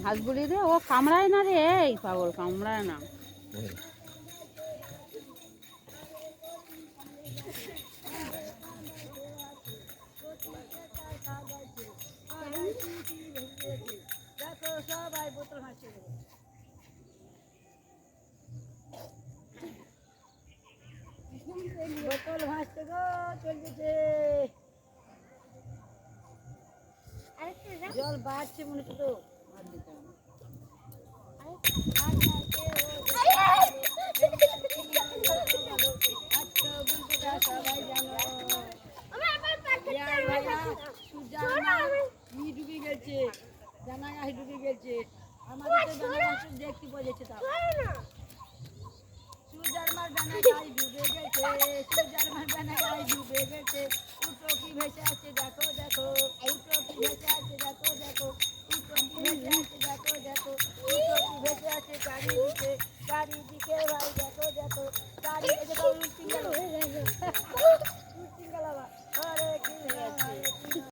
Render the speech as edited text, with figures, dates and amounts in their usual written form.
হাঁসগুলি রে ও কামড়ায় না রে, এই পাগল কামড়ায় না। সবাই বোতল ভাসছে, বোতল ভাসছে গো, চলছে। জল বাড়ছে মনে হচ্ছে তো। সবাই জানো ডুবে গেছে, জানা ডুবে গেছে, আমাদের তো দেখতে পাওয়া যাচ্ছে। তা সুজারমার ডানা গায়ে ডুবে গেছে, সুজারমার ডানা গায়ে ডুবে গেছে, উটো কি ভেসে আছে দেখো দেখো, উটো কি ভেসে আছে দেখো দেখো, উটো কি ভেসে আছে দেখো দেখো, উটো কি ভেসে আছে চারিদিকে চারিদিকে।